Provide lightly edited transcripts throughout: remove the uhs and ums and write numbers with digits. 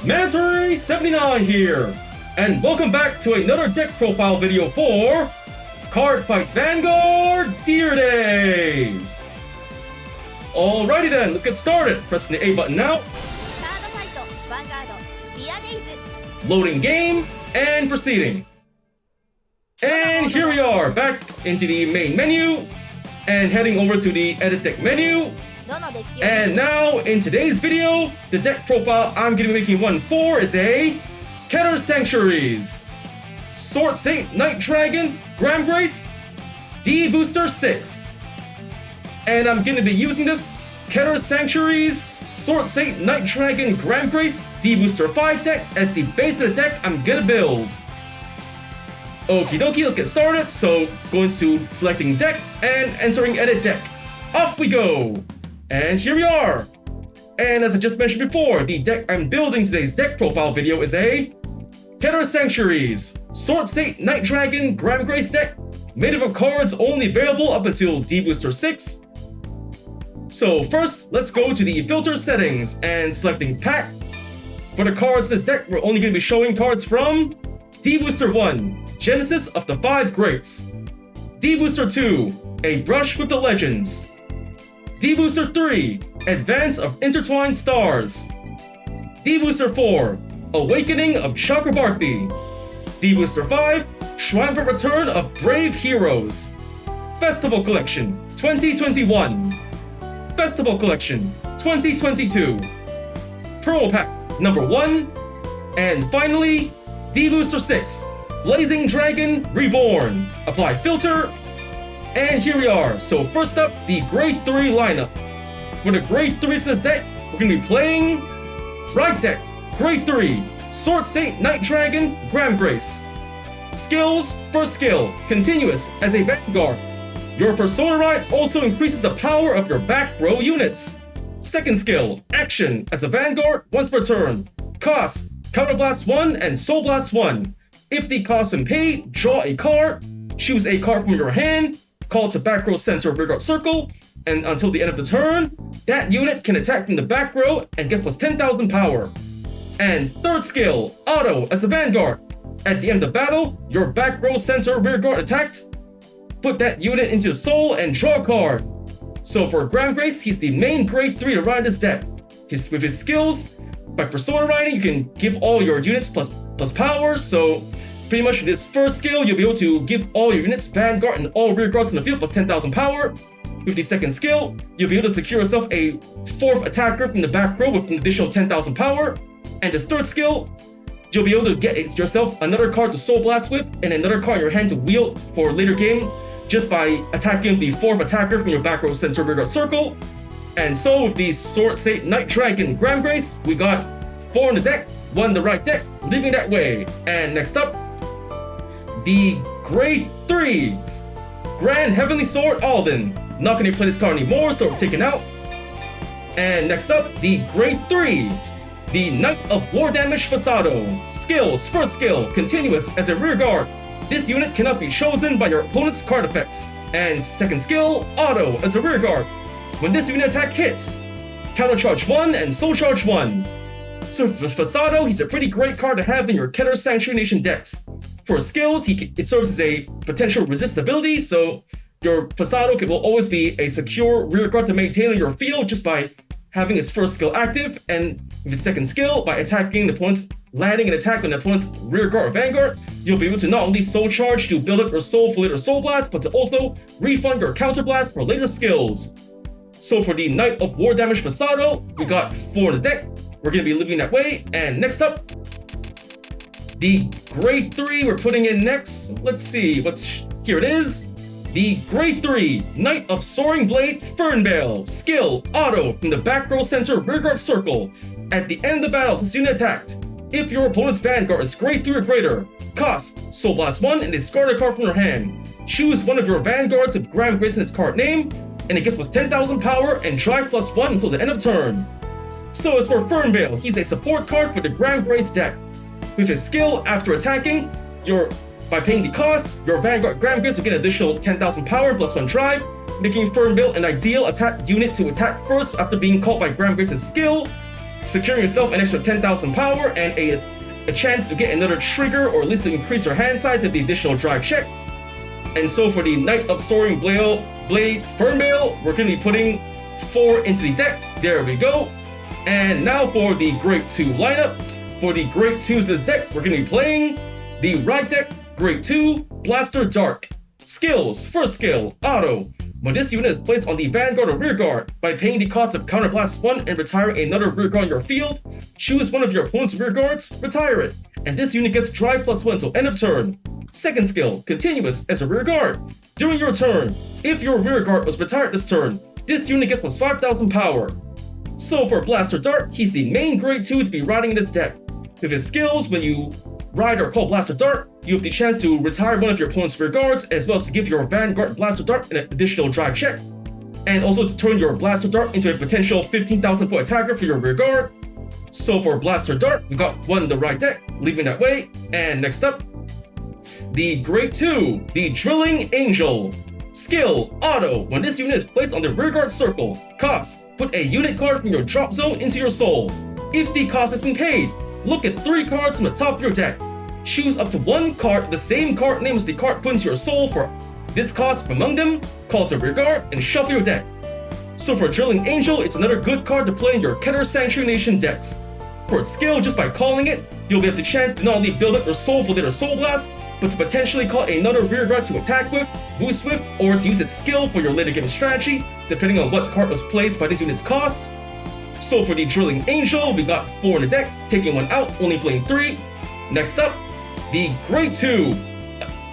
Mandatory79 here, and welcome back to another deck profile video for Cardfight Vanguard Tier Days. Alrighty then, let's get started. Pressing the A button now. Cardfight Vanguard Tier Days. Loading game and proceeding. And here we are, back into the main menu and heading over to the edit deck menu. And now, in today's video, the deck profile I'm going to be making one for is a Keter Sanctuaries, Sword Saint Night Dragon, Gramgrace, D-BT06. And I'm going to be using this Keter Sanctuaries, Sword Saint Night Dragon, Gramgrace, D-Booster5 deck as the base of the deck I'm going to build. Okie dokie, let's get started. So, going to selecting deck and entering edit deck. Off we go! And here we are! And as I just mentioned before, the deck I'm building today's deck profile video is a Keter Sanctuaries, Sword Saint Night Dragon, Gramgrace deck, made up of cards only available up until D-Booster6. So first, let's go to the filter settings and selecting pack. For the cards in this deck, we're only going to be showing cards from D-Booster1, Genesis of the 5 Greats, D-Booster2, A Brush with the Legends, D-Booster3, Advance of Intertwined Stars, D-Booster4, Awakening of Chakrabarti, D-Booster5, Triumphant Return of Brave Heroes, Festival Collection 2021, Festival Collection 2022, Pearl Pack number 1, and finally, D-Booster6, Blazing Dragon Reborn. Apply filter. And here we are. So first up, the Grade 3 lineup. For the Grade 3 in this deck, we're going to be playing right deck, Grade 3, Sword Saint Night Dragon, Gramgrace. Skills, first skill, continuous as a Vanguard. Your Persona Ride also increases the power of your back row units. Second skill, action as a Vanguard once per turn. Cost, Counterblast 1 and Soul Blast 1. If the cost when paid, draw a card, choose a card from your hand, call to back row center of Vanguard circle, and until the end of the turn, that unit can attack from the back row and gets plus 10,000 power. And third skill, auto as a Vanguard. At the end of battle, your back row center rearguard attacked. Put that unit into the soul and draw a card. So for Gramgrace, he's the main Grade 3 to ride this deck. With his skills, by Persona riding, you can give all your units plus power, so pretty much this first skill, you'll be able to give all your units Vanguard and all rear guards in the field plus 10,000 power. With the second skill, you'll be able to secure yourself a 4th attacker from the back row with an additional 10,000 power. And this third skill, you'll be able to get yourself another card to Soul Blast with and another card in your hand to wield for a later game just by attacking the 4th attacker from your back row center rear guard circle. And so with the Sword Saint Night Dragon Gramgrace, we got 4 in the deck, 1 in the right deck, leaving that way. And next up, the Grade 3 Grand Heavenly Sword Alden. Not going to play this card anymore, so we're taking out. And next up, the Grade 3 the Knight of War Damage Fazado. Skills, first skill, continuous as a rear guard. This unit cannot be chosen by your opponent's card effects. And second skill, auto as a rear guard. When this unit attack hits, counter charge 1 and soul charge 1. So for Fazado, he's a pretty great card to have in your Keter Sanctuary Nation decks. For skills, it serves as a potential resist ability, so your Fazado will always be a secure rear guard to maintain on your field just by having its first skill active, and with its second skill, by attacking the opponent's landing an attack on the opponent's rear guard or Vanguard, you'll be able to not only soul charge to build up your soul for later soul blast, but to also refund your counter blast for later skills. So for the Knight of War Damage Fazado, we got 4 in the deck. We're going to be living that way. And next up, the Grade 3 we're putting in next. Let's see, here it is. The Grade 3 Knight of Soaring Blade Fernvale. Skill, auto, from the back row center rearguard circle. At the end of the battle, this unit attacked. If your opponent's Vanguard is Grade 3 or greater, cost Soul Blast 1 and discard a card from your hand. Choose one of your Vanguards with Gramgrace in its card name, and it gets plus 10,000 power and drive plus 1 until the end of turn. So as for Fernvale, he's a support card for the Gramgrace deck. With his skill, after attacking, by paying the cost, your Vanguard Gramgrace will get an additional 10,000 power plus 1 drive, making Fernvale an ideal attack unit to attack first after being caught by Gramgrace's skill. securing yourself an extra 10,000 power and a chance to get another trigger, or at least to increase your hand size with the additional drive check. And so for the Knight of Soaring Blade Fernmail, we're going to be putting 4 into the deck. There we go. And now for the Grade 2 lineup. For the Grade 2s in this deck, we're going to be playing the Ride deck, Grade 2, Blaster Dark. Skills, first skill, Auto. When this unit is placed on the Vanguard or Rearguard, by paying the cost of Counterblast 1 and retiring another Rearguard on your field, choose one of your opponent's Rearguards, retire it, and this unit gets Drive +1 until end of turn. Second skill, Continuous as a Rearguard. During your turn, if your Rearguard was retired this turn, this unit gets plus 5,000 power. So for Blaster Dart, he's the main Grade 2 to be riding in this deck. With his skills, when you ride or call Blaster Dart, you have the chance to retire one of your opponent's Rearguards, as well as to give your Vanguard Blaster Dart an additional drive check, and also to turn your Blaster Dart into a potential 15,000 point attacker for your Rearguard. So for Blaster Dart, we got 1 in the right deck, leaving that way. And next up, the Grade 2, the Drilling Angel. Skill, Auto. When this unit is placed on the Rearguard circle, cost, put a unit card from your drop zone into your soul. If the cost has been paid, look at 3 cards from the top of your deck. Choose up to 1 card, the same card name as the card put into your soul for this cost from among them, call to Rearguard, and shuffle your deck. So for Drilling Angel, it's another good card to play in your Keter Sanctuary Nation decks. For its skill, just by calling it, you'll have the chance to not only build up your Soul Blade or Soul Blast, but to potentially call another Rearguard to attack with, boost with, or to use its skill for your later game strategy, depending on what card was placed by this unit's cost. So for the Drilling Angel, we got 4 in the deck, taking 1 out, only playing 3. Next up, the Grade 2,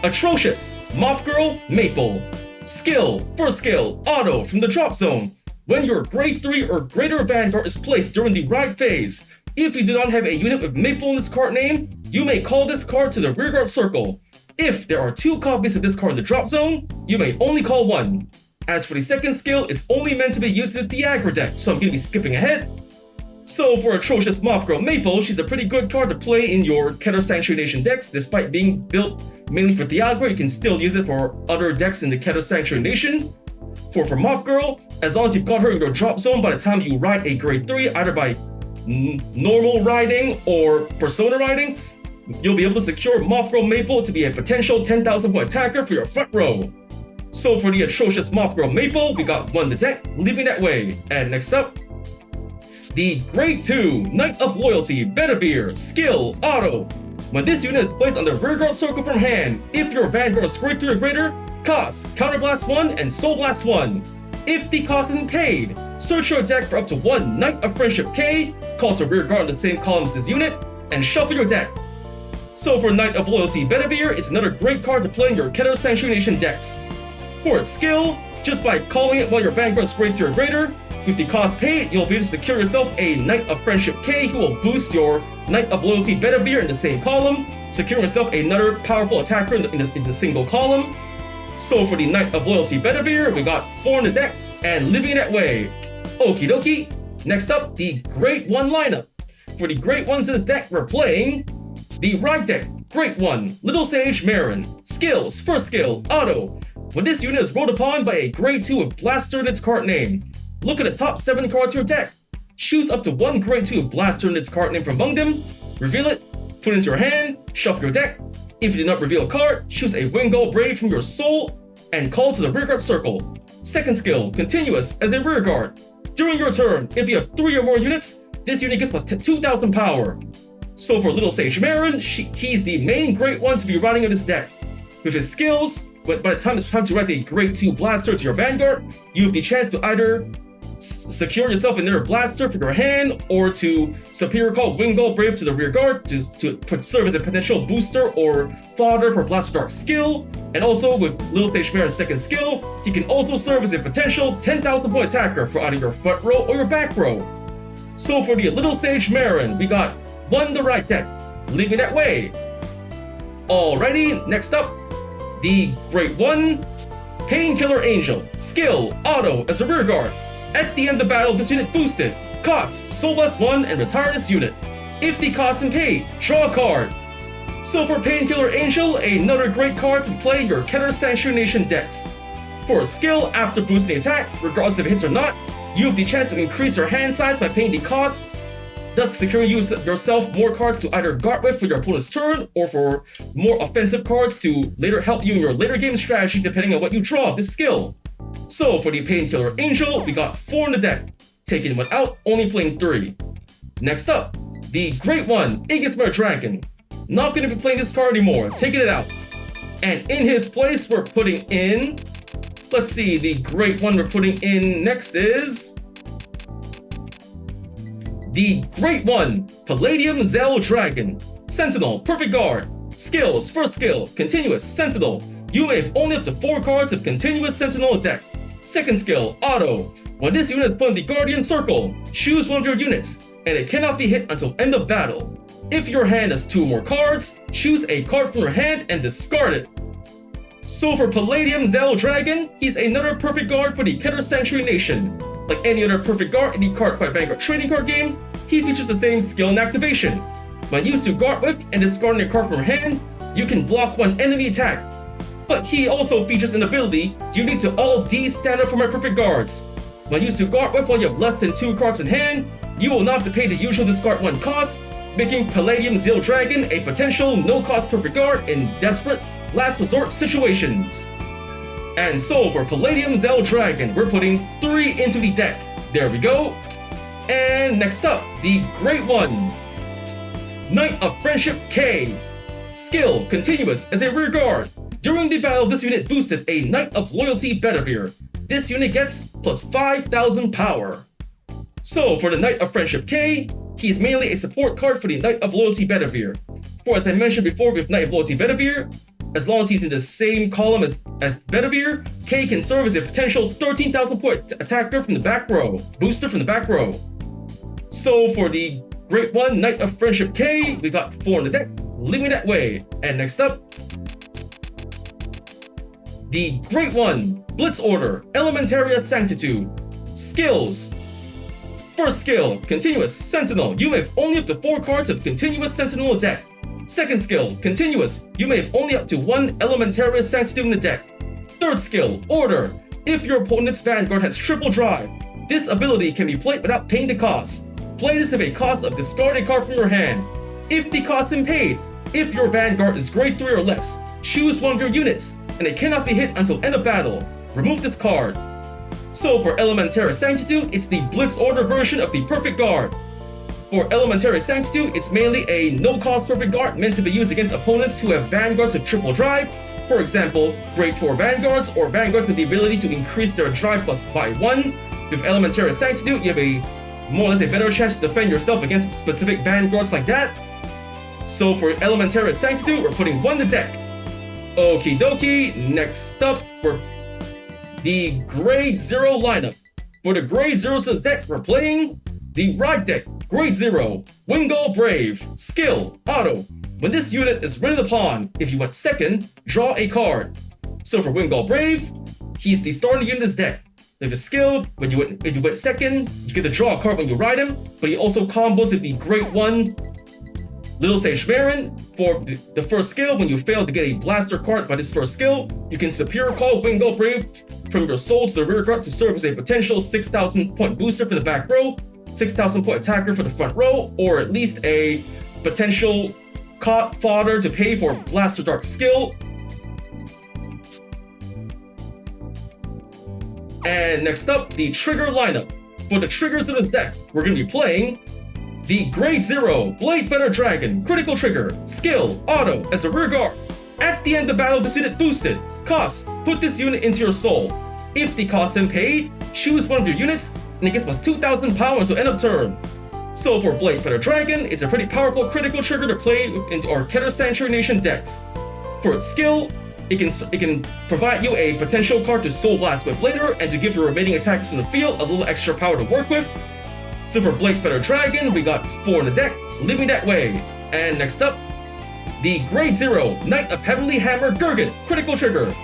Atrocious, Moth Girl, Maple. Skill, first skill, Auto from the drop zone. When your Grade 3 or greater Vanguard is placed during the ride phase, if you do not have a unit with Maple in this card name, you may call this card to the Rearguard circle. If there are 2 copies of this card in the drop zone, you may only call 1. As for the second skill, it's only meant to be used in the aggro deck, so I'm going to be skipping ahead. So for Atrocious Moth Girl Maple, she's a pretty good card to play in your Keter Sanctuary Nation decks. Despite being built mainly for the aggro, you can still use it for other decks in the Keter Sanctuary Nation. For Moth Girl, as long as you've got her in your drop zone by the time you ride a Grade 3, either by normal riding or persona riding, you'll be able to secure Moth Girl Maple to be a potential 10,000 point attacker for your front row. So for the Atrocious Moth Girl Maple, we got 1 in the deck, leaving that way. And next up, the Grade 2, Knight of Loyalty, Bedivere. Skill, Auto. When this unit is placed on the Rearguard circle from hand, if your Vanguard is Grade 3 or greater, cost, Counterblast 1 and Soul Blast 1. If the cost isn't paid, search your deck for up to 1 Knight of Friendship K, call to Rearguard in the same column as this unit, and shuffle your deck. So for Knight of Loyalty Bedivere, it's another great card to play in your Keter Sanctuary Nation decks. For its skill, just by calling it while your Vanguard is Grade 3 or greater, with the cost paid, you'll be able to secure yourself a Knight of Friendship K who will boost your Knight of Loyalty Bedivere in the same column, securing yourself another powerful attacker in the single column. So for the Knight of Loyalty Bedivere, we got 4 in the deck, and living that way. Okie dokie. Next up, the Grade 1 lineup. For the Grade 1s in this deck, we're playing the Ride deck, Grade 1, Little Sage Marin. Skills, first skill, Auto. When this unit is rolled upon by a Grade 2 with Blaster in its card name, look at the top 7 cards of your deck. Choose up to 1 Grade 2 with Blaster in its card name from among them, reveal it, put it into your hand, shuffle your deck. If you do not reveal a card, choose a Vanguard Brave from your soul, and call to the Rearguard circle. Second skill, Continuous as a Rearguard. During your turn, if you have 3 or more units, this unit gets plus 2,000 power. So for Little Sage Marin, he's the main Grade 1 to be riding in this deck. With his skills, but by the time it's time to write a Grade 2 Blaster to your Vanguard, you have the chance to either secure yourself another Blaster for your hand, or to Superior Call Vanguard Brave to the Rearguard to serve as a potential booster or fodder for Blaster Dark skill. And also with Little Sage Marin's second skill, he can also serve as a potential 10,000 point attacker for either your front row or your back row. So for the Little Sage Marin, we got 1 in the right deck, leaving that way. Alrighty, next up, the Grade 1, Painkiller Angel. Skill, Auto as a Rearguard. At the end of the battle, this unit boosted. Cost, Soul Blast 1 and retire this unit. If the cost is paid, draw a card. So for Painkiller Angel, another great card to play in your Keter Sanctuary Nation decks. For a skill, after boosting attack, regardless if it hits or not, you have the chance to increase your hand size by paying the cost thus securing yourself more cards to either guard with for your opponent's turn or for more offensive cards to later help you in your later game strategy depending on what you draw this skill. So for the Painkiller Angel, we got 4 in the deck. Taking one out, only playing 3. Next up, the Great One, Aegismar Dragon. Not going to be playing this card anymore, taking it out. And in his place, we're putting in... Let's see, the Great One we're putting in next is... the Great One, Palladium Zell Dragon. Sentinel, Perfect Guard. Skills, first skill, Continuous, Sentinel. You may have only up to 4 cards of Continuous Sentinel deck. Second skill, Auto. When this unit is put in the Guardian Circle, choose one of your units, and it cannot be hit until end of battle. If your hand has 2 more cards, choose a card from your hand and discard it. So for Palladium Zell Dragon, he's another Perfect Guard for the Keter Sanctuary Nation. Like any other Perfect Guard in the Cardfight Vanguard trading card game, he features the same skill and activation. When used to guard with and discarding a card from your hand, you can block one enemy attack. But he also features an ability unique to all D standard for my Perfect Guards. When used to guard with while you have less than 2 cards in hand, you will not have to pay the usual discard 1 cost, making Palladium Zell Dragon a potential no-cost Perfect Guard in desperate, last resort situations. And so for Palladium Zell Dragon, we're putting 3 into the deck. There we go. And next up, the Great One, Knight of Friendship K. Skill, Continuous as a rear guard. During the battle, this unit boosted a Knight of Loyalty Bedivere. This unit gets plus 5,000 power. So for the Knight of Friendship K, he's mainly a support card for the Knight of Loyalty Bedivere. For as I mentioned before with Knight of Loyalty Bedivere, as long as he's in the same column as Bedivere, K can serve as a potential 13,000 point attacker from the back row, booster from the back row. So for the Great One, Knight of Friendship K, we got 4 in the deck, leaving that way. And next up, the Great One, Blitz Order, Elementaria Sanctitude. Skills. First skill, Continuous, Sentinel. You may have only up to 4 cards of Continuous Sentinel deck. Second skill, Continuous. You may have only up to 1 Elementaria Sanctitude in the deck. Third skill, Order. If your opponent's Vanguard has triple drive, this ability can be played without paying the cost. Play this at a cost of discard a card from your hand. If the cost is paid, if your Vanguard is grade 3 or less, choose one of your units, and it cannot be hit until end of battle. Remove this card. So for Elementaria Sanctitude, it's the Blitz Order version of the Perfect Guard. For Elementaria Sanctitude, it's mainly a no-cost Perfect Guard meant to be used against opponents who have Vanguards with triple drive. For example, grade 4 Vanguards or Vanguards with the ability to increase their drive plus by 1. With Elementaria Sanctitude, you have a more or less a better chance to defend yourself against specific Vanguards like that. So for Elementaria Sanctitude, we're putting 1 in the deck. Okie dokie, next up for the Grade 0 lineup. For the Grade 0 deck, we're playing the Ride deck, Grade 0, Wingull Brave. Skill, Auto. When this unit is ready to pawn, if you went second, draw a card. So for Wingull Brave, he's the starting unit in this deck. If it's skilled, if you went second, you get to draw a card when you ride him, but he also combos with the Great One, Little Sage Baron. For the first skill, when you fail to get a blaster card by this first skill, you can Superior Call Wingull Brave from your soul to the rear guard to serve as a potential 6,000 point booster for the back row, 6,000 point attacker for the front row, or at least a potential fodder to pay for Blaster Dart skill. And next up, the trigger lineup. For the triggers in this deck, we're going to be playing the Grade 0 Blade Better Dragon, critical trigger, skill, auto, as a rear guard. At the end of battle, this unit boosted. Cost, put this unit into your soul. If the cost is paid, choose one of your units, and it gets plus 2,000 power until end of turn. So for Blade Better Dragon, it's a pretty powerful critical trigger to play in our Keter Sanctuary Nation decks. For its skill, it can provide you a potential card to Soul Blast with later, and to give your remaining attackers in the field a little extra power to work with. So for Blade Better Dragon, we got 4 in the deck, leaving that way. And next up, the Grade 0 Knight of Heavenly Hammer Gurgit, critical trigger.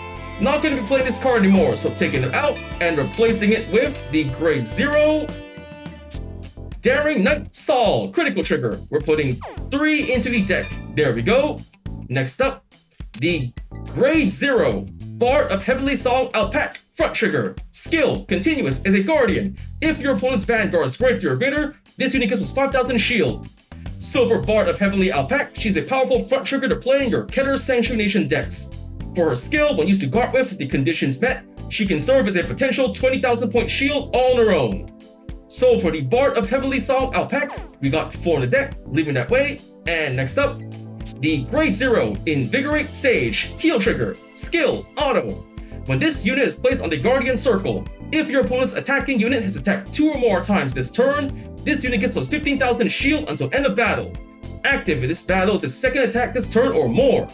Not going to be playing this card anymore, so taking it out and replacing it with the Grade 0 Daring Knight Saul, critical trigger. We're putting 3 into the deck. There we go. Next up, the Grade 0 Bard of Heavenly Song Alpac, front trigger. Skill, continuous as a guardian. If your opponent's Vanguard is grade 3 or greater, this unit gets plus 5,000 shield. Silver Bard of Heavenly Alpac, she's a powerful front trigger to play in your Keter Sanctuary Nation decks. For her skill, when used to guard with the conditions met, she can serve as a potential 20,000 point shield all on her own. So for the Bard of Heavenly Song Alpac, we got 4 in the deck, leaving that way. And next up, the Grade 0 Invigorate Sage, heal trigger, skill, auto. When this unit is placed on the Guardian Circle, if your opponent's attacking unit has attacked 2 or more times this turn, this unit gets plus 15,000 shield until end of battle. Active in this battle is its second attack this turn or more.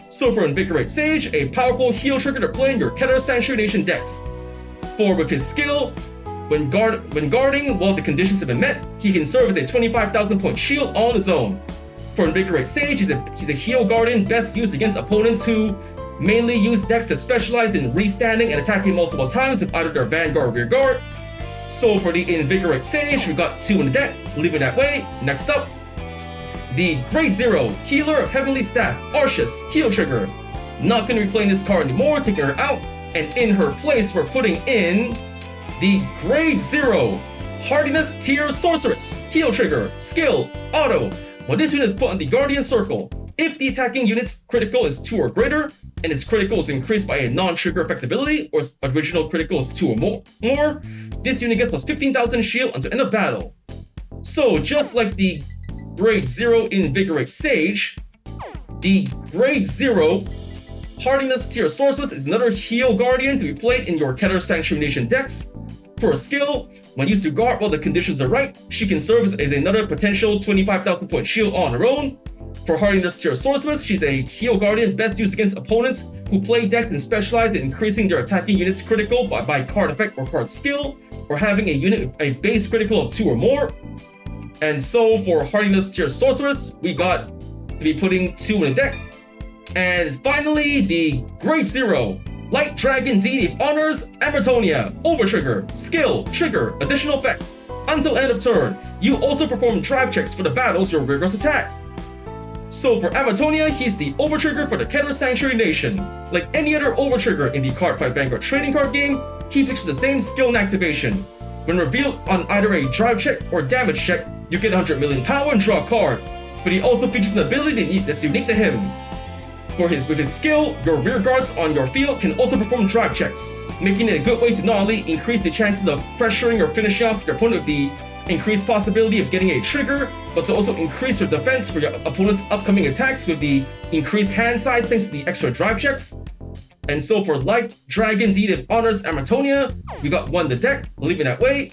So for Invigorate Sage, a powerful heal trigger to play in your Keter Sanctuary Nation decks. For with his skill, when guarding while the conditions have been met, he can serve as a 25,000 point shield on his own. For Invigorate Sage, he's a heal guardian best used against opponents who mainly use decks that specialize in restanding and attacking multiple times with either their Vanguard or Rear Guard. So for the Invigorate Sage, we got 2 in the deck, leave it that way. Next up, the Grade 0 Healer of Heavenly Staff, Arceus, heal trigger. Not going to be playing this card anymore, taking her out, and in her place we're putting in the Grade 0 Hardiness Tier Sorceress, heal trigger, skill, auto. When this unit is put on the Guardian Circle, if the attacking unit's critical is 2 or greater, and its critical is increased by a non-trigger effect ability, or its original critical is 2 or more, this unit gets plus 15,000 shield until end of battle. So just like the Grade 0 Invigorate Sage, the Grade 0 Hardiness Tier Sorceress is another heal guardian to be played in your Keter Sanctuary Nation decks. For a skill, when used to guard while the conditions are right, she can serve as another potential 25,000 point shield on her own. For Hardiness Tier Sorceress, she's a heal guardian best used against opponents who play decks and specialize in increasing their attacking unit's critical by card effect or card skill, or having a unit with a base critical of 2 or more. And so for Hardiness Tier Sorceress, we got to be putting 2 in the deck. And finally, the Grade 0 Light Dragon Deity of Honors, Amatonia, Overtrigger, Skill, Trigger, Additional Effect. Until end of turn, you also perform drive checks for the battles your Gramgrace attack. So for Amatonia, he's the Overtrigger for the Keter Sanctuary Nation. Like any other Overtrigger in the Cardfight Vanguard trading card game, he features the same skill and activation. When revealed on either a drive check or damage check, you get 100 million power and draw a card, but he also features an ability that's unique to him. With his skill, your rear guards on your field can also perform drive checks, making it a good way to not only increase the chances of pressuring or finishing off your opponent with the increased possibility of getting a trigger, but to also increase your defense for your opponent's upcoming attacks with the increased hand size thanks to the extra drive checks. And so for Light Dragon Deed of Honors Amatonia, we got 1 in the deck, leave it that way.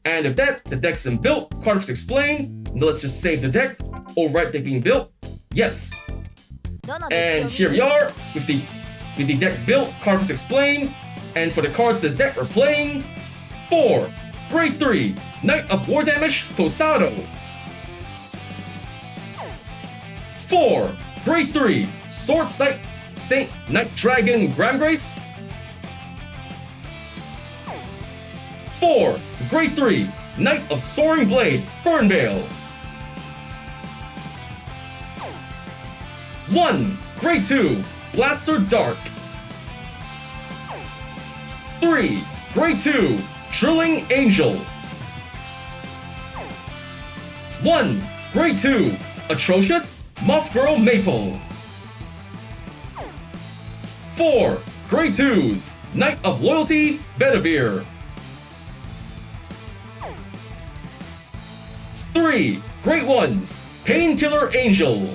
And with that, the deck's been built, Cardfight explained. Now let's just save the deck. Alright, deck being built. Yes. And here we are with the deck built, Cardfight explained. And for the cards this deck, we're playing 4 Grade 3 Knight of War Damage Tosado. 4 Grade 3 Sword Sight Saint Night Dragon Gramgrace. 4 Grade 3 Knight of Soaring Blade Fernvale. 1 Grade 2 Blaster Dark. 3 Grade 2 Drilling Angel. 1 Grade 2 Atrocious Moth Girl Maple. 4 Grade 2s Knight of Loyalty Bedivere. 3 Grade 1s Painkiller Angel.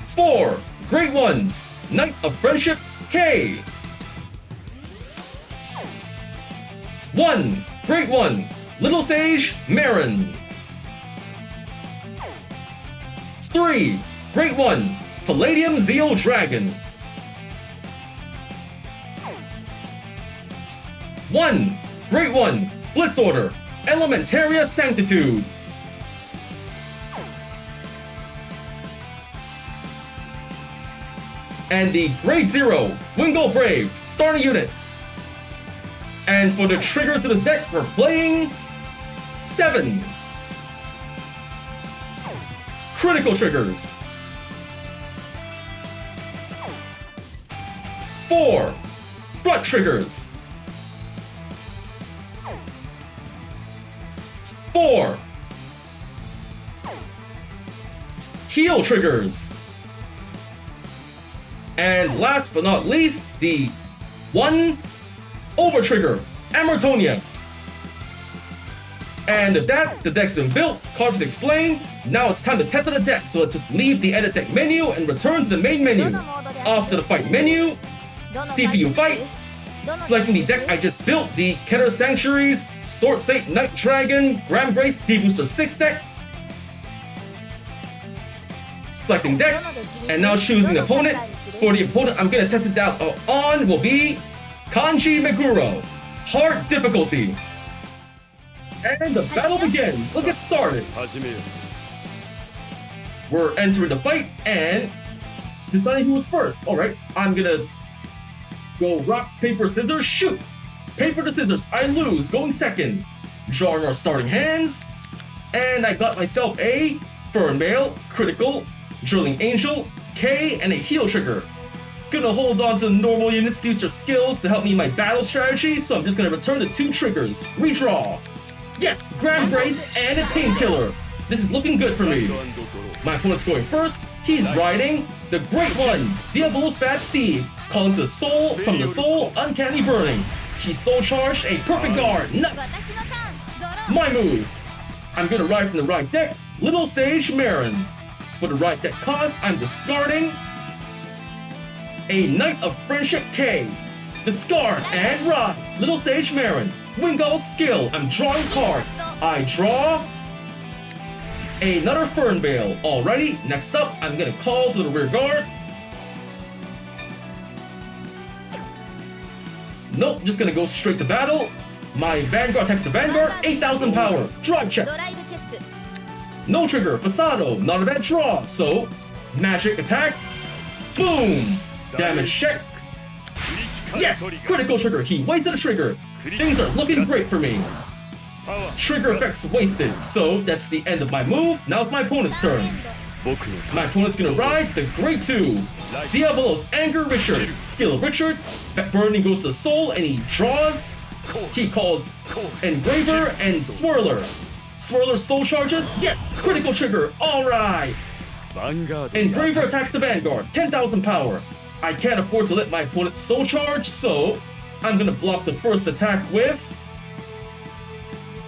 4 Grade 1s Knight of Friendship K. 1 Grade 1 Little Sage Marin. 3 Grade 1 Palladium Zeal Dragon. 1 Grade 1 Blitz Order Elementaria Sanctitude. And the Grade 0 Wingull Brave starting unit. And for the triggers of this deck, we're playing 7 critical triggers, 4 front triggers, 4 heal triggers. And last but not least, the 1 over trigger, Amortonia. And with that, the deck's been built, cards explained. Now it's time to test out the deck, so let's just leave the edit deck menu and return to the main menu. Off to the fight menu, CPU fight, selecting the deck I just built, the Keter Sanctuaries, Sword State Night Dragon, Gramgrace, D-BT06 deck. Selecting deck, and now choosing opponent. For the opponent I'm gonna test it out on will be Kanji Meguro, hard difficulty. And the battle begins. Let's get started. We're entering the fight and deciding who was first. Alright, I'm gonna go rock, paper, scissors, shoot. Paper to scissors, I lose, going second. Drawing our starting hands. And I got myself a Fern Mail, critical, Drilling Angel, K, and a heal trigger. Gonna hold on to the normal units to use their skills to help me in my battle strategy, so I'm just gonna return the 2 triggers. Redraw. Yes, Gramgrace and a Painkiller. This is looking good for me. My opponent's going first. He's riding the Great One, Diabolos Bad Steve, calling to the soul from the soul, Uncanny Burning. She soul charged a perfect guard. Nice. My move. I'm gonna ride from the right deck, Little Sage Marin. For the right deck cost, I'm discarding a Knight of Friendship K. Discard and ride. Little Sage Marin. Wingull skill. I'm drawing card. I draw another Fern Veil. Alrighty, next up, I'm gonna call to the rear guard. Nope, just gonna go straight to battle. My Vanguard attacks the Vanguard, 8,000 power. Drive check. No trigger, Pasado, not a bad draw. So, magic attack. Boom! Damage check. Yes! Critical trigger. He wasted a trigger. Things are looking great for me. Trigger effects wasted. So, that's the end of my move. Now it's my opponent's turn. My opponent's gonna ride the Great 2. Diabolos Anger Richard. Skill Richard. Burning goes to the soul and he draws. He calls Engraver and Swirler. Swirler soul charges. Yes! Critical trigger. Alright! Engraver attacks the Vanguard. 10,000 power. I can't afford to let my opponent soul charge, so I'm gonna block the first attack with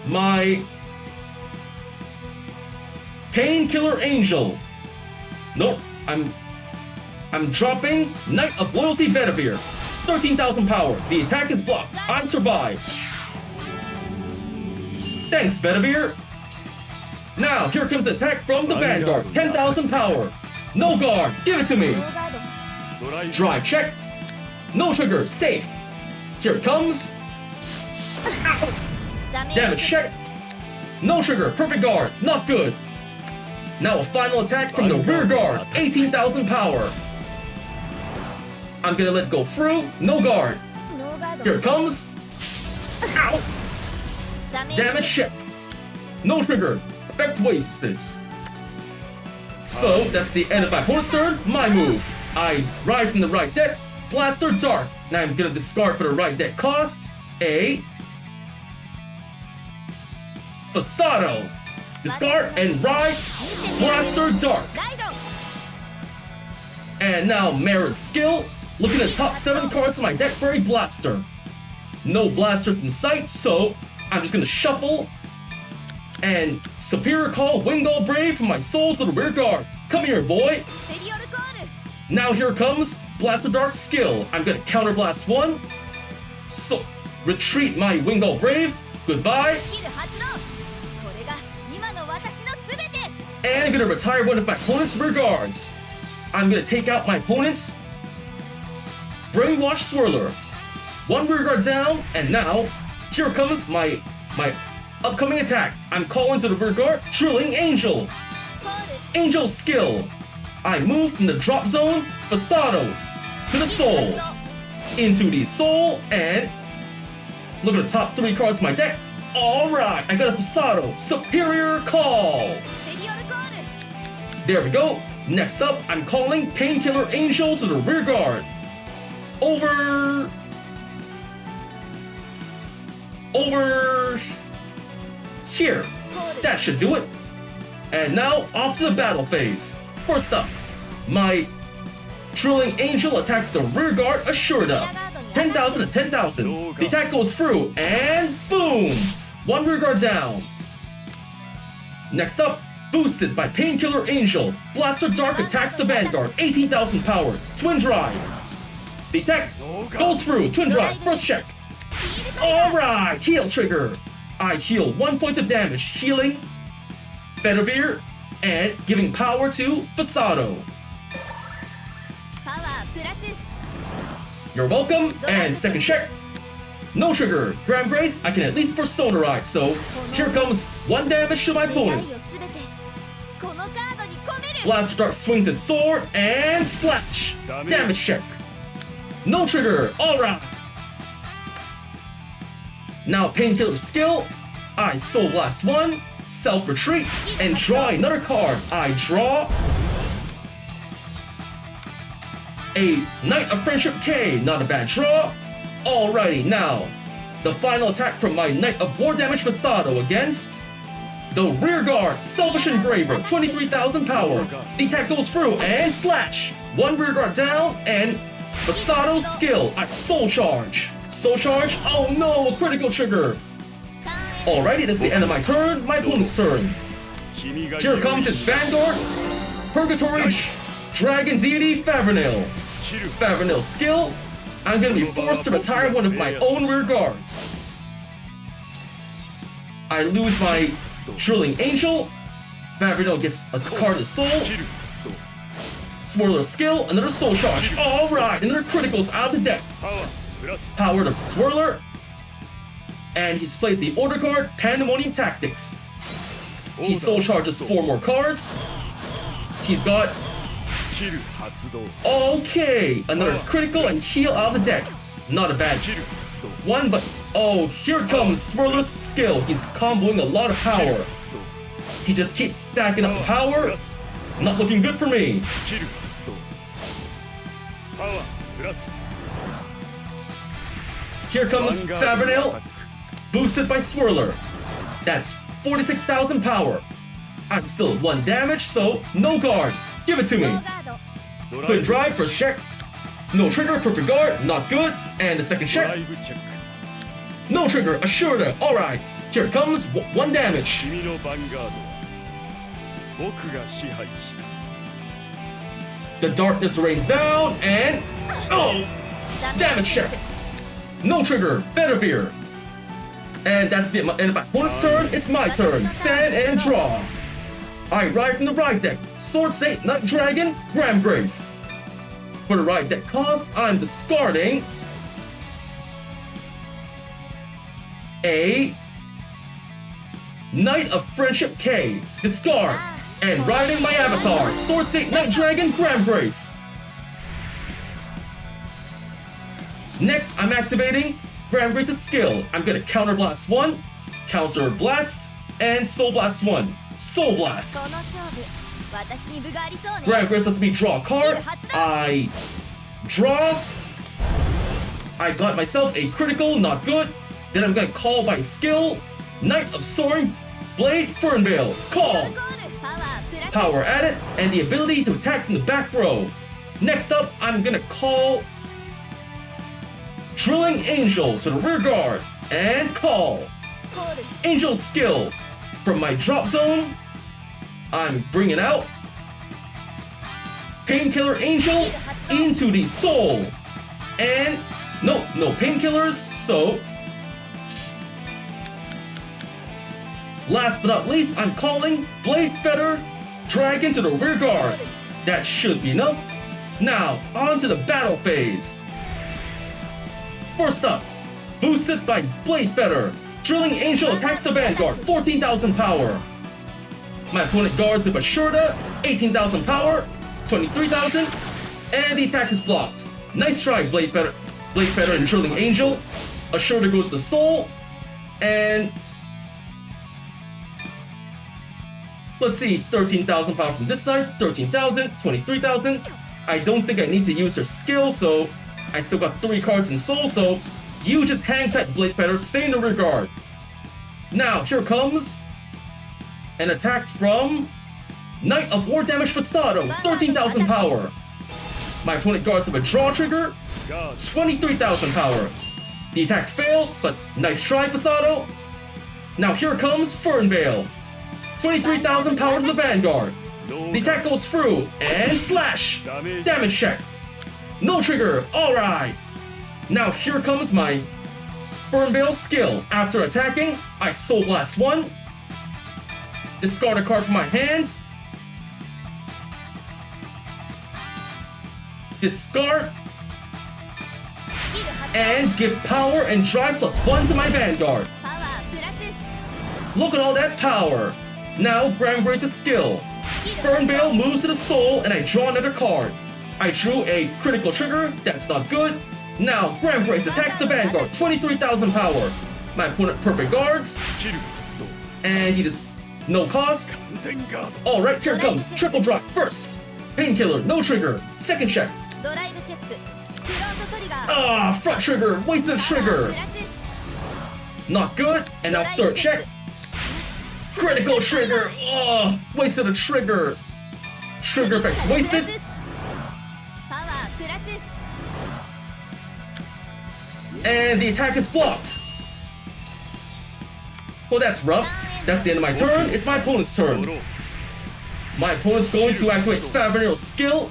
my Painkiller Angel. Nope, I'm dropping Knight of Loyalty Bedivere. 13,000 power. The attack is blocked. I survive. Thanks, Bedivere. Now, here comes the attack from the Vanguard. 10,000 power. No guard. Give it to me. Drive check. No trigger. Safe. Here it comes. Ow. Damage check. No trigger. Perfect guard. Not good. Now a final attack from the rear guard. 18,000 power. I'm gonna let go through. No guard. Here it comes. Ow. Damage check. No trigger. Effect wasted. So that's the end of my opponent's turn. My move. I ride from the right deck. Blaster Dark. Now I'm gonna discard for the right deck cost a Pasado. Discard and ride Blaster Dark. And now Merit's skill. Looking at the top 7 cards of my deck for a Blaster. No Blasters in sight, so I'm just gonna shuffle and Superior Call Wingull Brave from my soul to the rear guard. Come here, boy. Now here comes Blaster Dark skill. I'm gonna counter blast 1. So retreat my Wingull Brave. Goodbye. And I'm gonna retire one of my opponent's rear guards. I'm gonna take out my opponent's Brainwash Swirler. 1 rear guard down, and now here comes my upcoming attack. I'm calling to the rear guard, Drilling Angel. Angel skill. I move from the drop zone, Pasado, to the soul. Into the soul, and look at the top 3 cards of my deck. Alright, I got a Pasado, Superior Call. There we go. Next up, I'm calling Painkiller Angel to the rear guard. Over here. That should do it. And now, off to the battle phase. First up, my Drilling Angel attacks the rear guard assured up. 10,000 and 10,000. The attack goes through, and boom! One rear guard down. Next up, boosted by Painkiller Angel, Blaster Dark attacks the Vanguard. 18,000 power. Twin Drive. The attack goes through. Twin Drive, first check. Alright, heal trigger. I heal 1 point of damage, healing Bedivere and giving power to Fasado. You're welcome, and second check. No trigger, Gramgrace, I can at least Personarize, so here comes 1 damage to my opponent. Blaster Dark swings his sword and slash. Damage check. No trigger, alright. Now Painkiller skill, I Soul Blast 1, Self Retreat, and draw another card. I draw a Knight of Friendship K, not a bad draw. Alrighty, now the final attack from my Knight of War Damage Fasado against the rear guard, Selfish Engraver, 23,000 power. The attack goes through and slash. 1 rear guard down and Fasado's skill, I Soul Charge. Soul Charge, oh no, a critical trigger. Alrighty, that's the end of my turn, my opponent's turn. Here comes his Vanguard, Purgatory Dragon Deity Favernil. Favernil's skill, I'm gonna be forced to retire one of my own rear guards. I lose my Drilling Angel, Favernil gets a card of Soul. Swirler skill, another Soul Charge. Alright, another criticals out of the deck. Powered up Swirler. And he's placed the order card, Pandemonium Tactics. He Soul Charges 4 more cards. He's got... Okay, another critical and heal out of the deck. Not a bad one, but... Oh, here comes Swirler's skill. He's comboing a lot of power. He just keeps stacking up power. Not looking good for me. Here comes Favernil, boosted by Swirler. That's 46,000 power. I'm still at 1 damage, so no guard. Give it to me. Twin Drive, first check. No trigger, perfect guard, not good. And the second check. No trigger, assured. Alright, here it comes, 1 damage. The darkness rains down, and... Oh! Damage check. No trigger, Bedivere. And that's the end of my opponent's turn, it's my turn. Stand and draw. I ride from the ride deck. Sword Saint, Nut Dragon, Gramgrace. For the ride deck cost, I'm discarding a Knight of Friendship K. Discard. And riding my avatar, Sword Saint, Nut Dragon, Gramgrace. Next, I'm activating Gramgrace's skill. I'm gonna Counter Blast 1, Counter Blast, and Soul Blast 1. Soul Blast. Gramgrace lets me draw a card. I draw. I got myself a critical, not good. Then I'm gonna call my skill, Knight of Soaring Blade Fernvale. Call. Power added, and the ability to attack from the back row. Next up, I'm gonna call Drilling Angel to the rear guard, and call. Angel skill. From my drop zone, I'm bringing out Painkiller Angel into the soul. And no painkillers, so last but not least, I'm calling Blade Feather Dragon to the rear guard. That should be enough. Now, on to the battle phase. First up, boosted by Blade Feather, Drilling Angel attacks the Vanguard, 14,000 power. My opponent guards with Bushiroad, 18,000 power, 23,000, and the attack is blocked. Nice try, Blade Feather and Drilling Angel. Bushiroad goes to Soul, and let's see, 13,000 power from this side, 13,000, 23,000. I don't think I need to use her skill, so I still got 3 cards in Soul, so you just hang tight, Blade Feather, stay in the rear guard. Now, here comes An attack from Knight of War Damage Fasado, 13,000 power. My opponent guards with a draw trigger, 23,000 power. The attack failed, but nice try, Fasado. Now here comes Fernvale. 23,000 power to the Vanguard. The attack goes through, and slash! Damage check. No trigger, alright. Now here comes my Fernvale skill. After attacking, I Soul Blast 1. Discard a card from my hand. Discard. And give power and drive +1 to my Vanguard. Look at all that power. Now Gramgrace's skill. Fernvale moves to the soul and I draw another card. I drew a critical trigger, that's not good. Now Gramgrace attacks the Vanguard, 23,000 power. My opponent perfect guards. And he just no cost. Alright, here comes triple drop first. Painkiller, no trigger. Second check. Ah, front trigger, wasted a trigger. Not good. And now third check. Critical trigger. Oh, wasted a trigger. Trigger effects wasted. And the attack is blocked. Well, that's rough. That's the end of my turn. It's my opponent's turn. My opponent's going to activate Favorneal's skill.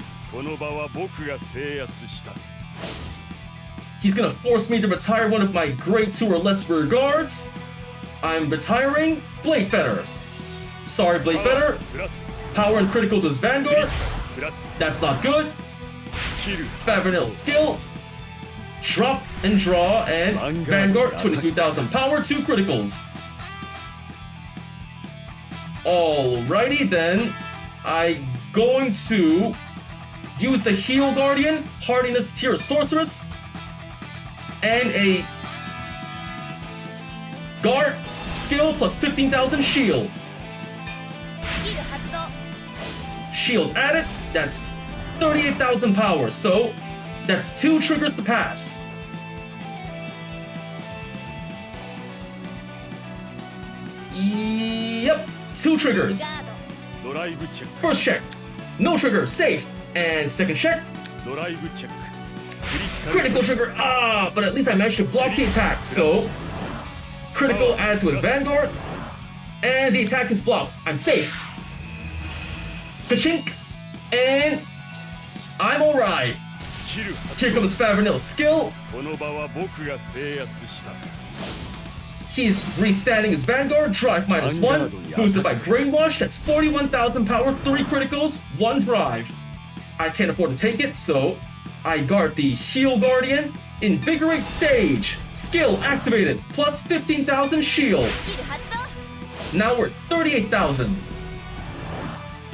He's gonna force me to retire one of my grade 2 or less rear guards. I'm retiring Blade Fetter. Sorry, Blade Fetter. Power and critical to his Vanguard. That's not good. Favorneal's skill. Drop and draw, and Vanguard, 23,000 power, 2 criticals. Alrighty then, I'm going to use the Heal Guardian, Hardiness Tier Sorceress, and a Guard skill plus 15,000 shield. Shield added, that's 38,000 power, so that's 2 triggers to pass. Yep, 2 triggers. First check, no trigger, safe. And second check, critical trigger, but at least I managed to block the attack, so critical added to his Vanguard, and the attack is blocked. I'm safe. Ka-chink, and I'm alright. Here comes Favorneal's skill. He's restanding his Vanguard, drive -1, boosted by Brainwash, that's 41,000 power, 3 criticals, 1 drive. I can't afford to take it, so I guard the Heal Guardian. Invigorate Sage, skill activated, plus 15,000 shield. Now we're 38,000.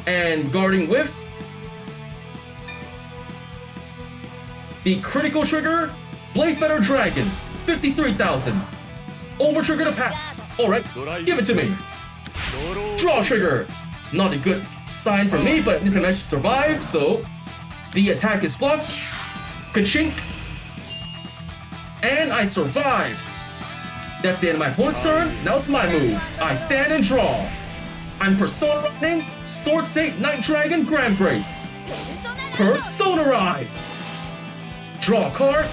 And guarding with the critical trigger, Blade Fetter Dragon, 53,000. Over trigger to pass. Alright, give it to me. Draw trigger. Not a good sign for me, but at least I managed to survive, so the attack is blocked. Ka-chink. And I survive. That's the end of my opponent's turn. Now it's my move. I stand and draw. I'm Persona running Sword State Night Dragon Gramgrace. Persona-ride. Draw a card.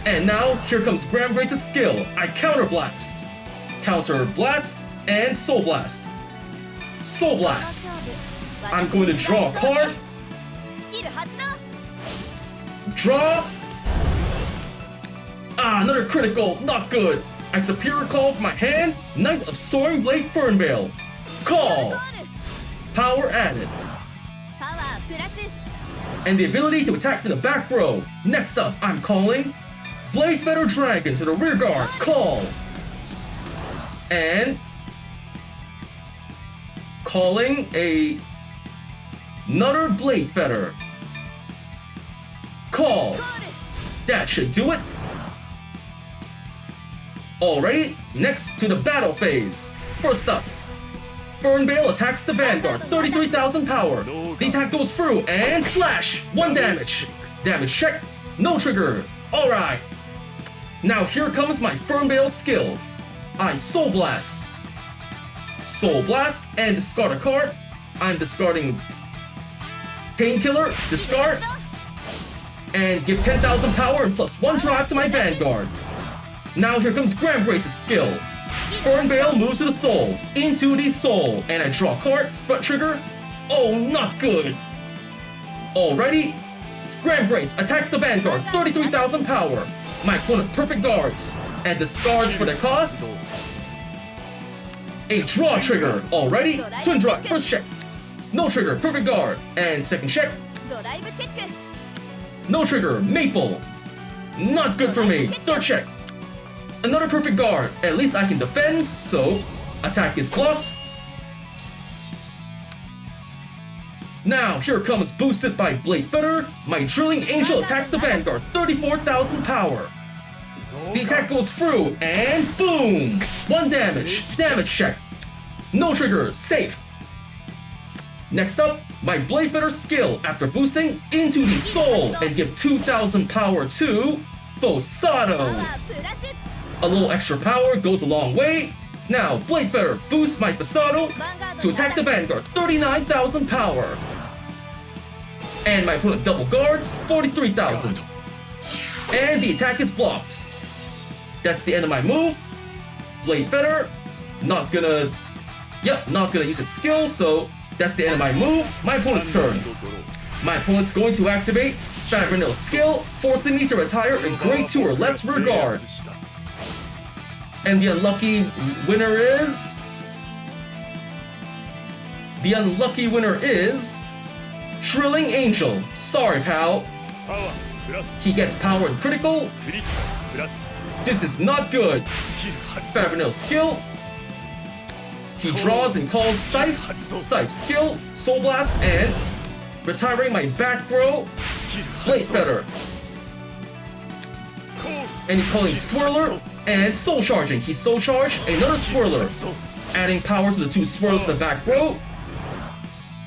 And now here comes Gramgrace's skill. I Counter Blast. Counter Blast and Soul Blast. Soul Blast. I'm going to draw a card. Draw. Another critical. Not good. I Superior Call from my hand. Knight of Soaring Blade Fernvale. Call. Power added. And the ability to attack from the back row. Next up, I'm calling Blade Fetter Dragon to the rear guard. Call. And calling another Blade Fetter. Call. That should do it. Alrighty, next to the battle phase. First up, Fernvale attacks the Vanguard, 33,000 power. The attack goes through and slash, 1 damage. Damage check, no trigger. Alright. Now here comes my Fernvale skill. I Soul Blast. Soul Blast, and discard a card. I'm discarding Painkiller, discard, and give 10,000 power and +1 drive to my Vanguard. Now here comes Gramgrace's skill. Burn Veil moves to the soul, into the soul, and I draw a card, front trigger. Oh, not good. Alrighty, Gramgrace attacks the Vanguard, 33,000 power. My opponent perfect guards, and discards for the cost. A draw trigger, already. Twin drive, first check. No trigger, perfect guard, and second check. ドライブチェック No trigger, Maple. Not good for me. Third check. Another perfect guard. At least I can defend, so attack is blocked. Now, here comes boosted by Blade Fetter. My Drilling Angel attacks the Vanguard, 34,000 power. The attack goes through, and boom! 1 damage. Damage check. No trigger, safe. Next up, my Blade Fetter skill after boosting into the soul and give 2,000 power to Bushiroad. プラス A little extra power goes a long way. Now, Blade Fetter boosts my Bushiroad to attack the Vanguard, 39,000 power. And my opponent double guards, 43,000. And the attack is blocked. That's the end of my move. Blade Fetter, not gonna use its skill, so that's the end of my move. My opponent's turn. My opponent's going to activate Vanguard's skill, forcing me to retire in Grade 2 or less rear guard. And the unlucky winner is... Drilling Angel. Sorry, pal. He gets power and critical. This is not good. Vanguard's skill. He draws and calls Scythe. Scythe skill, Soul Blast, and retiring my back row, Blade Fetter. And he's calling Swirler and Soul Charging. He Soul Charged another Swirler, adding power to the 2 swirls to the back row.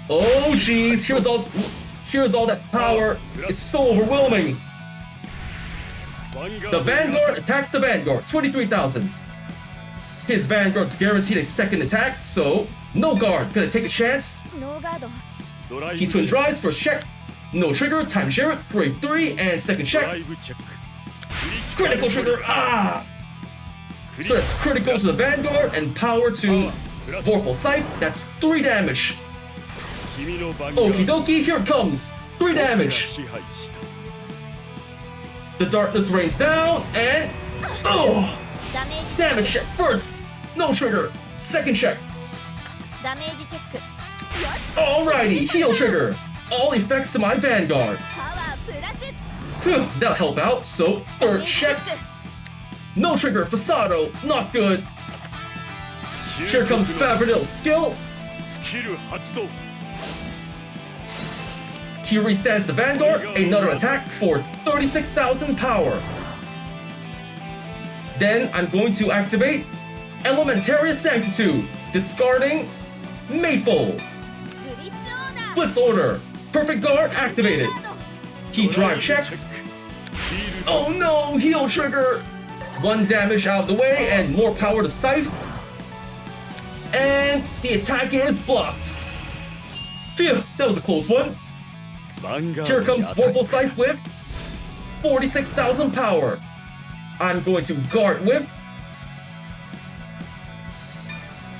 Oh jeez, here's all that power. It's so overwhelming. The Vanguard attacks the Vanguard, 23,000. His Vanguard's guaranteed a second attack, so no guard gonna take a chance. ノーガード He twin drives, first check. No trigger, time share it, grade 3, and second check. Critical trigger, ah! So that's critical to the Vanguard and power to Vorpal Scythe, that's 3 damage. Okie dokie, here it comes, 3 damage. The darkness rains down, and oh! ダメージ Damage check first, no trigger, second check. ダメージチェックよし Alrighty, heal trigger. All effects to my Vanguard. パワープラス Phew, that'll help out, so ダメ third ージチェ check. ック No trigger, Bushiroad, not good. Here comes Vanguard's skill. He restands the Vanguard, another attack for 36,000 power. Then I'm going to activate Elementarius Sanctitude, discarding Maple. ブリッツオーダー Blitz order, perfect guard activated. He drive checks. Oh no, heal trigger. 1 damage out of the way and more power to Scythe. And the attack is blocked. Phew, that was a close one. Here comes Vorpal Scythe with 46,000 power. I'm going to guard with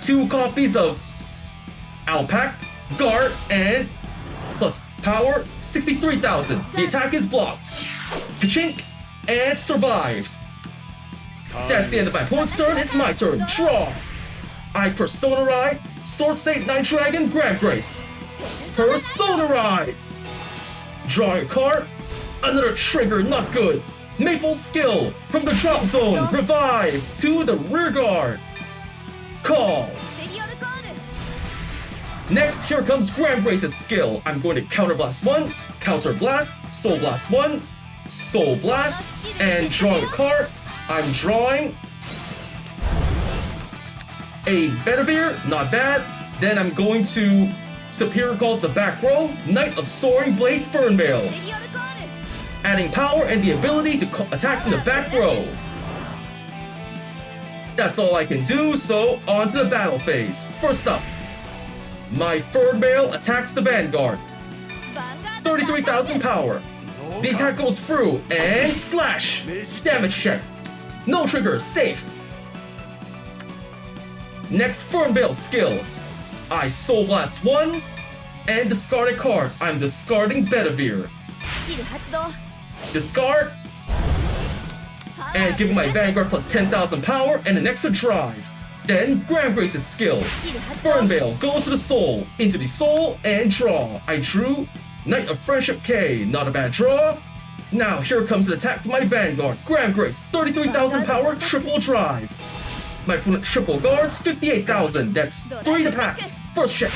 2 copies of Alpac, guard, and plus power 63,000. The attack is blocked. Kachink, and survived. That's the end of my opponent's turn. It's my turn. Draw. I Persona Ride, Sword State Night Dragon, Gramgrace. Persona Ride. Draw a card. Another trigger, not good. Maple skill from the drop zone. Revive to the rear guard. Call. ステリオルコール Next, here comes Gramgrace's skill. I'm going to Counter Blast 1, Counter Blast, Soul Blast 1, Soul Blast, and drawing a card. I'm drawing a Bedivere, not bad. Then I'm going to Superior Calls the back row, Knight of Soaring Blade Fern Veil, ステリオルコール adding power and the ability to attack from the back row. That's all I can do, so on to the battle phase. First up, my third male attacks the Vanguard. 33,000 power. The attack goes through and slash. Damage check. No trigger, safe. Next Fernvale skill. I Soul Blast 1 and discard a card. I'm discarding Bedivere. スキル発動 Discard パワ and ー giving my プラス Vanguard plus 10,000 power and an extra drive. Then Gramgrace's skill. スキル発動 Fernvale goes to the soul, into the soul, and draw. I drew Knight of Friendship K, not a bad draw. Now here comes an attack from my Vanguard. Gramgrace, 33,000 power, triple drive. My opponent triple guards, 58,000. That's 3 attacks. First check.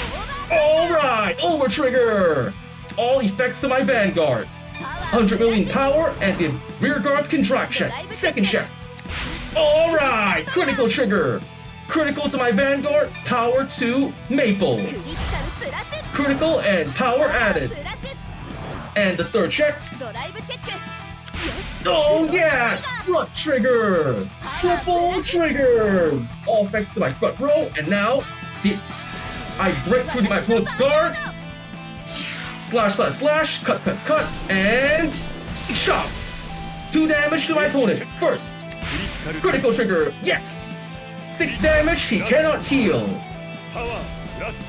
Alright, over trigger. All effects to my Vanguard. 100 million power, and the rear guards can drop check. Second check. Alright, critical trigger. Critical to my Vanguard, power to Maple. クリティカルプラス Critical and power added. プラス And the third check. ドライブチェックよし Oh yeah! Front trigger! Triple triggers! All effects to my front row, and now I break through my opponent's guard. Slash, slash, slash, cut, cut, cut, and chop! 2 damage to my opponent. First, critical trigger, yes! 6 damage, he cannot heal. パワープラス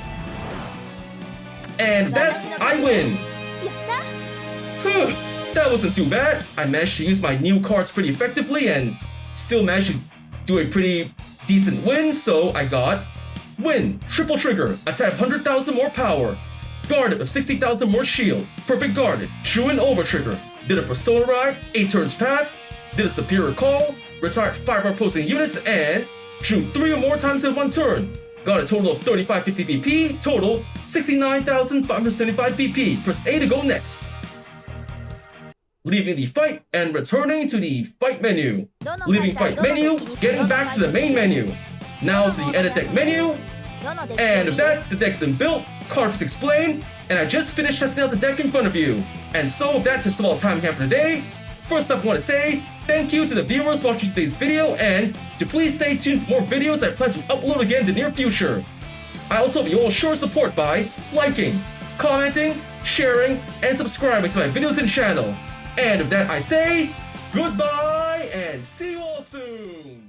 And that's I win! やった Phew, that wasn't too bad. I managed to use my new cards pretty effectively and still managed to do a pretty decent win, so I got win, triple trigger, attack 100,000 more power, guarded with 60,000 more shield, perfect guarded, drew an over trigger, did a persona ride, 8 turns passed, did a superior call, retired 5 opposing units, and drew 3 or more times in 1 turn. Got a total of 3550 BP, total 69,575 BP. Press A to go next. Leaving the fight and returning to the fight menu. Leaving fight menu, getting back to the main menu. Now to the edit deck menu. どのデッキ And を with 見る that, the deck's been built, cards explained, and I just finished testing out the deck in front of you. And so that's just all the time we have for today. First up, I want to say thank you to the viewers watching today's video, and to please stay tuned for more videos I plan to upload again in the near future. I also hope you all show support by liking, commenting, sharing, and subscribing to my videos and channel. And with that, I say goodbye and see you all soon.